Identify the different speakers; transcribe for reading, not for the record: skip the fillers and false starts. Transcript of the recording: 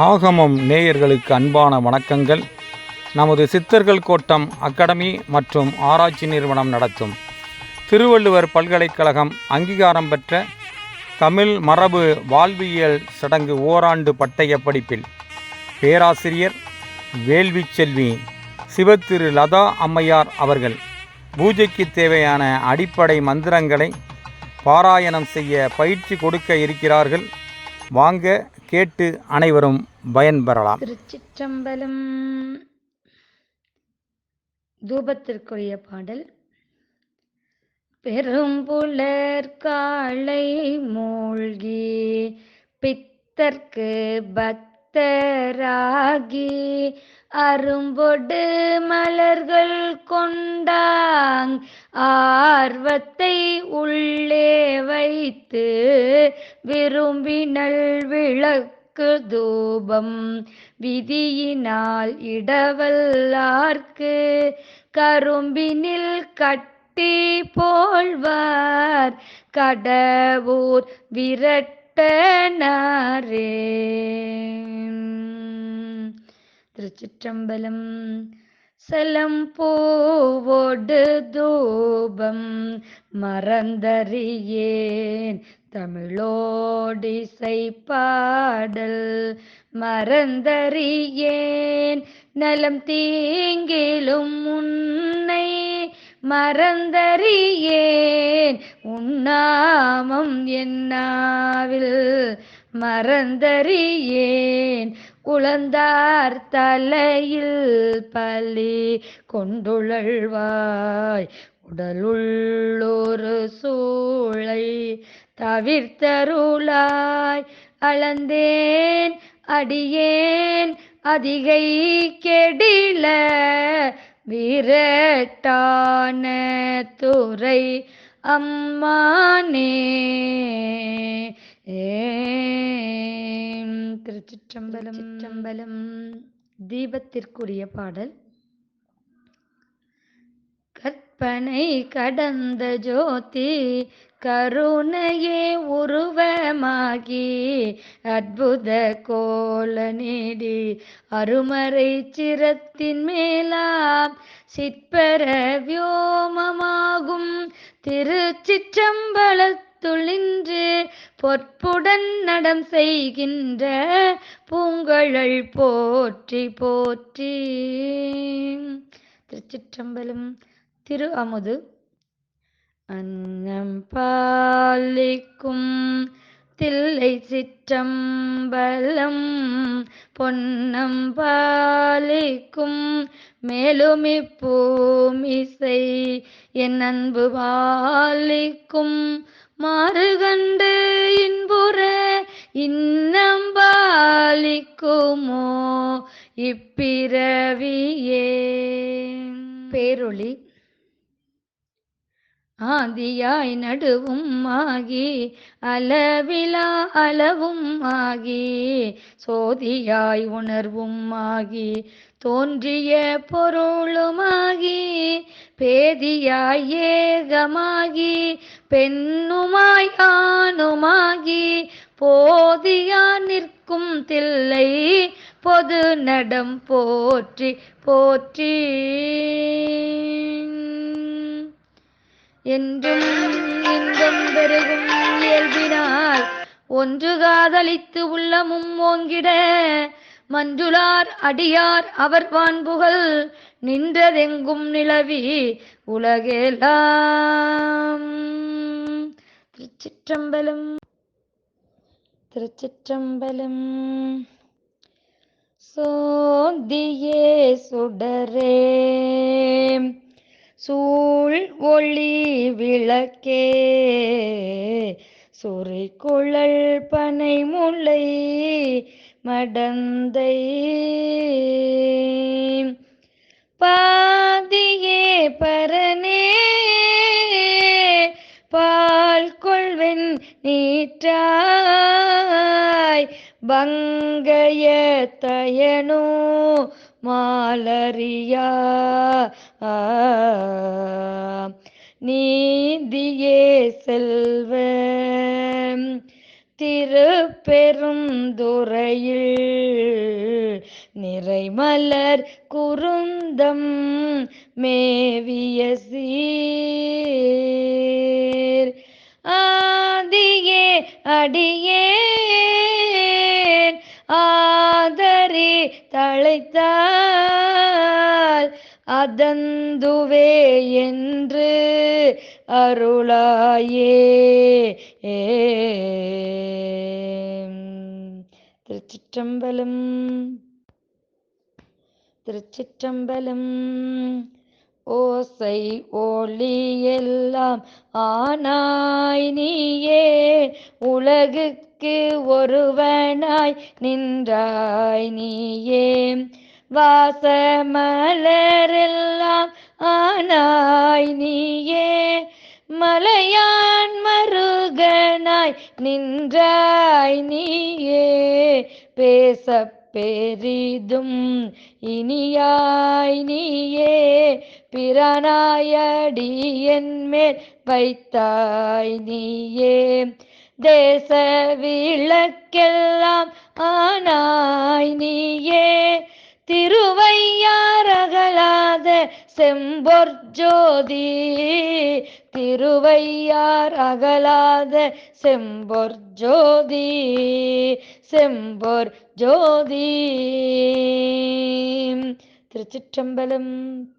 Speaker 1: ஆகமம் நேயர்களுக்கு அன்பான வணக்கங்கள். நமது சித்தர்கள் கோட்டம் அகாடமி மற்றும் ஆராய்ச்சி நிறுவனம் நடத்தும் திருவள்ளுவர் பல்கலைக்கழகம் அங்கீகாரம் பெற்ற தமிழ் மரபு வாழ்வியல் சடங்கு ஓராண்டு பட்டய படிப்பில் பேராசிரியர் வேள்வி செல்வி சிவத்திரு லதா அம்மையார் அவர்கள் பூஜைக்கு தேவையான அடிப்படை மந்திரங்களை பாராயணம் செய்ய பயிற்சி கொடுக்க இருக்கிறார்கள். வாங்க, கேட்டு அனைவரும் பயன்பெறலாம்.
Speaker 2: திருச்சிற்றம்பலம். தூபத்திற்குரிய பாடல். பெரும்புலர் காலை மூழ்கி பித்தர்க்கு பக்தராகி அரும்பொடு மலர்கள் கொண்டாங் ஆர்வத்தை உள்ளே வைத்து விரும்பினள் விளக்கு தூபம் விதியினால் இடவல்லார்க்கு கரும்பினில் கட்டி போல்வார் கடவுர் விரட்டனாரே. திருச்சிற்றம்பலம். சலம் பூவோடு தூபம் மறந்தறியேன் தமிழோடிசை பாடல் மறந்தறியேன் நலம் தீங்கிலும் உன்னை மறந்தறியேன் உன்னாமம் என்னாவில் மறந்தறியேன் உளந்தார் தலையில் பலி கொண்டுழல்வாய் உடலுள்ளொரு சூளை தவிர்த்தருளாய் அளந்தேன் அடியேன் அதிகை கெடில விரட்டான துறை அம்மானே. திருச்சிற்றம்பலம். தீபத்திற்குரிய பாடல். கற்பனை கடந்த ஜோதி கருணையே உருவமாகி அற்புத கோல நீடி அருமறை சிரத்தின் மேலாம் சிற்பர வியோமமாகும் திருச்சிற்றம்பலத்துளின்று பொற்புடன் நடம் செய்கின்ற பூங்கழல் போற்றி போற்றி. திருச்சிற்றம்பலம். திரு அமுது. அன்னம் பாலிக்கும் தில்லை சிற்றம்பலம் பொன்னம் பாலிக்கும் மேலுமி பூமிசை என் அன்பு பாலிக்கும் மாறுகண்டு இன்புற இன்னம் பாலிக்குமோ இப்பிறவியே. பேரொளி. ஆதியாய் நடுவும் ஆகி அளவிலா அளவும் ஆகி சோதியாய் உணர்வும் ஆகி தோன்றிய பொருளுமாகி பேதியாய் ஏகமாகி பெண்ணுமாய் ஆணுமாகி போதியா நிற்கும் தில்லை பொது நடம் போற்றி போற்றி. என்றும் இன்பம் பெருகும் இயல்பினால் ஒன்று காதலித்து உள்ளமும் ஓங்கிட மஞ்சுளார் அடியார் அவர் வான்புகழ் நின்றதெங்கும் நிலவி உலகெல்லாம். திருச்சிற்றம்பலம். திருச்சிற்றம்பலம். சோதியே சுடரே சூழ் ஒளி விளக்கே சுரிக்குழல் பனை முல்லை மடந்தை பாதியே பரனே பால் கொள்வென் நீற்றாய் பங்கய தயனோ மாலரியா நீதியே செல்வ திருப்பெருந்துறை பெருந்துறையில் நிறைமலர் குருந்தம் மேவிய சீர் ஆதியே அடியேன் ஆதரி தழைத்தால் அதந்துவே என்று அருளாயே. திருச்சிற்றம்பலம். திருச்சிற்றம்பலம். ஓசை ஒளி எல்லாம் ஆனாய் நீயே உலகுக்கு ஒருவனாய் நின்றாய் நீயே வாசமலரெல்லாம் ஆனாய் நீயே மலையான் மருகனாய் நின்றாய் நீயே பேச பெரிதும் இனியாய் நீயே பிரானாயடியன் மேல் வைத்தாய் நீயே தேச விளக்கெல்லாம் ஆனாய் நீயே திருவையாறகலாத செம்பொற் ஜோதி திருவையார் அகலாத செம்பொற் ஜோதி செம்பொற் ஜோதி. திருச்சிற்றம்பலம்.